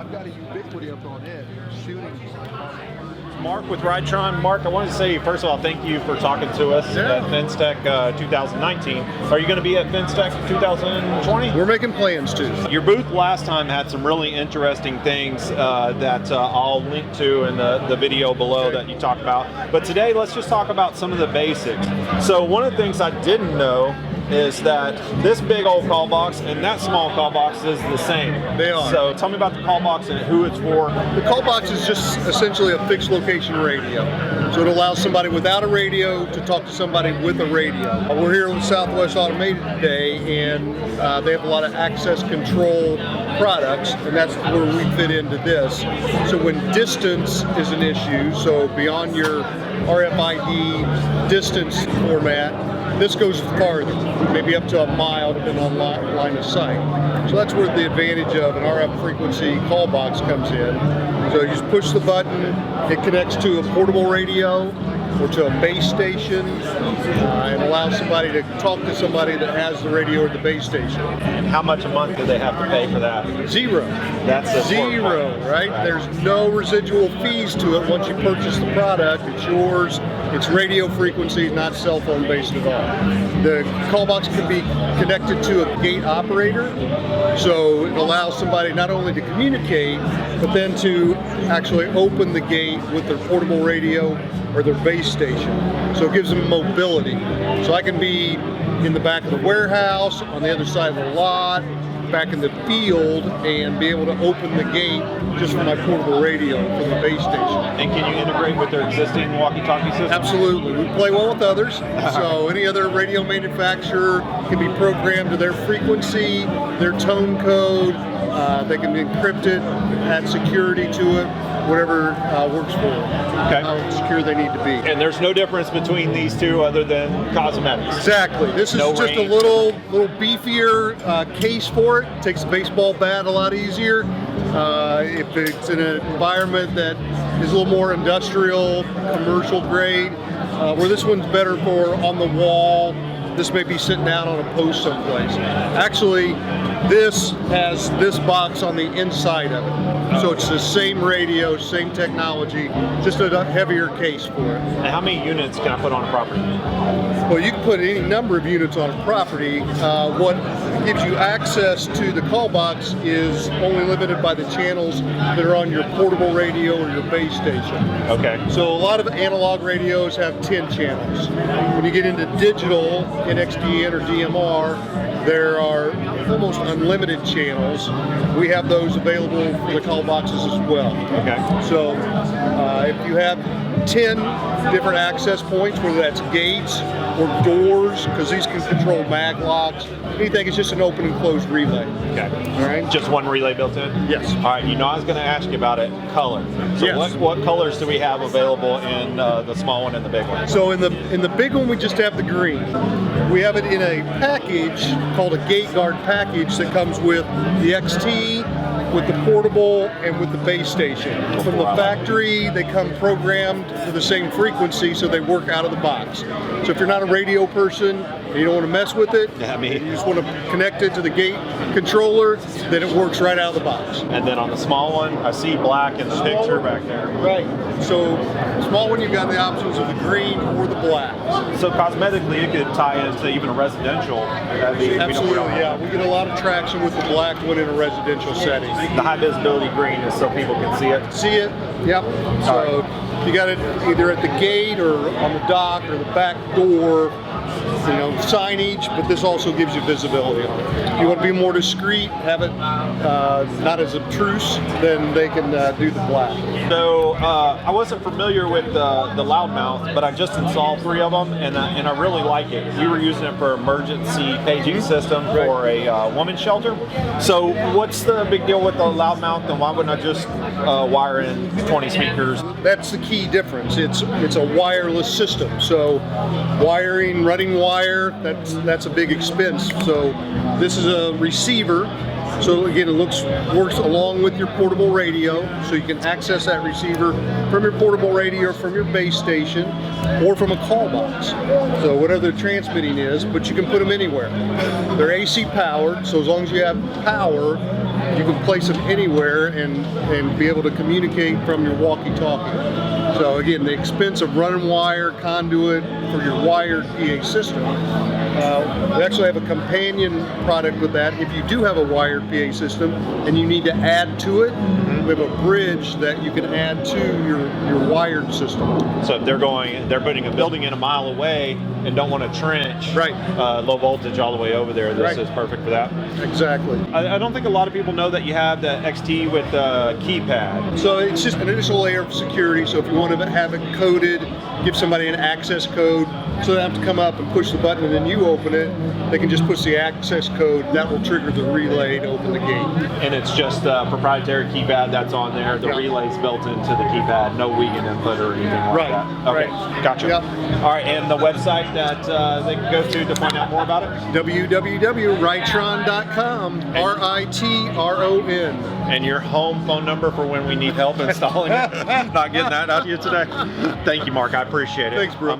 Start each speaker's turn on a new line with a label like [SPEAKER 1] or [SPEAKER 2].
[SPEAKER 1] I've got a ubiquity up on it. Shooting.
[SPEAKER 2] Marc with Ritron. Marc, I wanted to say, first of all, thank you for talking to us at FinStech 2019. Are you going to be at FinStech 2020?
[SPEAKER 1] We're making plans to.
[SPEAKER 2] Your booth last time had some really interesting things that I'll link to in the video below that you talked about. But today, let's just talk about some of the basics. So one of the things I didn't know is that this big old call box and that small call box is the same.
[SPEAKER 1] They are.
[SPEAKER 2] So tell me about the call box and who it's for.
[SPEAKER 1] The call box is just essentially a fixed location radio. So it allows somebody without a radio to talk to somebody with a radio. We're here with Southwest Automated today, and they have a lot of access control products, and that's where we fit into this. So when distance is an issue, so beyond your RFID distance format, this goes farther, maybe up to a mile depending on line of sight. So that's where the advantage of an RF frequency call box comes in. So you just push the button, it connects to a portable radio or to a base station, and allows somebody to talk to somebody that has the radio at the base station.
[SPEAKER 2] And how much a month do they have to pay for that?
[SPEAKER 1] Zero.
[SPEAKER 2] That's the
[SPEAKER 1] zero, right? There's no residual fees to it once you purchase the product. It's yours. It's radio frequency, not cell phone based at all. The call box can be connected to a gate operator, so it allows somebody not only to communicate, but then to actually open the gate with their portable radio or their base station. So it gives them mobility. So I can be in the back of the warehouse, on the other side of the lot, back in the field, and be able to open the gate just from my portable radio from the base station.
[SPEAKER 2] And can you integrate with their existing walkie-talkie system?
[SPEAKER 1] Absolutely. We play well with others. So any other radio manufacturer can be programmed to their frequency, their tone code. They can encrypt it, add security to it, whatever works for them,
[SPEAKER 2] okay.
[SPEAKER 1] How secure they need to be.
[SPEAKER 2] And there's no difference between these two other than cosmetics.
[SPEAKER 1] Exactly. This is just a little beefier case for it. Takes a baseball bat a lot easier. If it's in an environment that is a little more industrial, commercial grade, where this one's better for on the wall. This may be sitting down on a post someplace. Actually, this has this box on the inside of it. So it's the same radio, same technology, just a heavier case for it.
[SPEAKER 2] And how many units can I put on a property?
[SPEAKER 1] Well, you can put any number of units on a property. What gives you access to the call box is only limited by the channels that are on your portable radio or your base station.
[SPEAKER 2] Okay.
[SPEAKER 1] So a lot of analog radios have 10 channels. When you get into digital, in XDN or DMR, there are almost unlimited channels. We have those available for the call boxes as well.
[SPEAKER 2] Okay.
[SPEAKER 1] So if you have 10 different access points, whether that's gates or doors, because these can control mag locks, anything, it's just an open and closed relay.
[SPEAKER 2] Okay.
[SPEAKER 1] All right.
[SPEAKER 2] Just one relay built in?
[SPEAKER 1] Yes.
[SPEAKER 2] All right, you know I was going to ask you about it, color. So
[SPEAKER 1] yes.
[SPEAKER 2] what colors do we have available in the small one and the big one?
[SPEAKER 1] So in the big one, we just have the green. We have it in a package called a gate guard package that comes with the XT, with the portable, and with the base station. From the factory, they come programmed for the same frequency, so they work out of the box. So if you're not a radio person, and you don't want to mess with it, you just want to connect it to the gate controller, then it works right out of the box.
[SPEAKER 2] And then on the small one, I see black in the picture back there.
[SPEAKER 1] Right. So small one, you've got the options of the green or the black.
[SPEAKER 2] So cosmetically, it could tie into even a residential.
[SPEAKER 1] Absolutely, yeah. We get a lot of traction with the black one in a residential setting.
[SPEAKER 2] The high visibility green is so people can see it?
[SPEAKER 1] See it, yep. So you got it either at the gate or on the dock or the back door, signage, but this also gives you visibility on it. If you want to be more discreet, have it not as obtruse, then they can do the black.
[SPEAKER 2] So I wasn't familiar with the Loudmouth, but I just installed 3 of them, and I really like it. We were using it for emergency paging system for a women's shelter. So what's the big deal with the Loudmouth, and why wouldn't I just wire in 20 speakers?
[SPEAKER 1] That's the key difference. It's a wireless system. So running wire wire, that's a big expense. So this is a receiver. So again, it works along with your portable radio, so you can access that receiver from your portable radio, from your base station, or from a call box. So whatever the transmitting is, but you can put them anywhere. They're AC powered, so as long as you have power, you can place them anywhere and be able to communicate from your walkie-talkie. So again, the expense of running wire, conduit for your wired PA system. We actually have a companion product with that. If you do have a wired PA system and you need to add to it, we have a bridge that you can add to your wired system.
[SPEAKER 2] So if they're putting a building in a mile away and don't want to trench low voltage all the way over there, this is perfect for that.
[SPEAKER 1] Exactly.
[SPEAKER 2] I don't think a lot of people know that you have the XT with the keypad.
[SPEAKER 1] So it's just an additional layer of security. So if you want to have it coded, give somebody an access code, so they have to come up and push the button and then you open it, they can just push the access code. That will trigger the relay to open the gate.
[SPEAKER 2] And it's just a proprietary keypad that's on there. The relay's built into the keypad, no Wiegand input or anything like that. Okay, gotcha.
[SPEAKER 1] Yep.
[SPEAKER 2] All right, and the website that they can go to find out more about it?
[SPEAKER 1] www.ritron.com, RITRON.
[SPEAKER 2] And your home phone number for when we need help installing it. Not getting that out of you today. Thank you, Mark. I appreciate it.
[SPEAKER 1] Thanks, Brooke.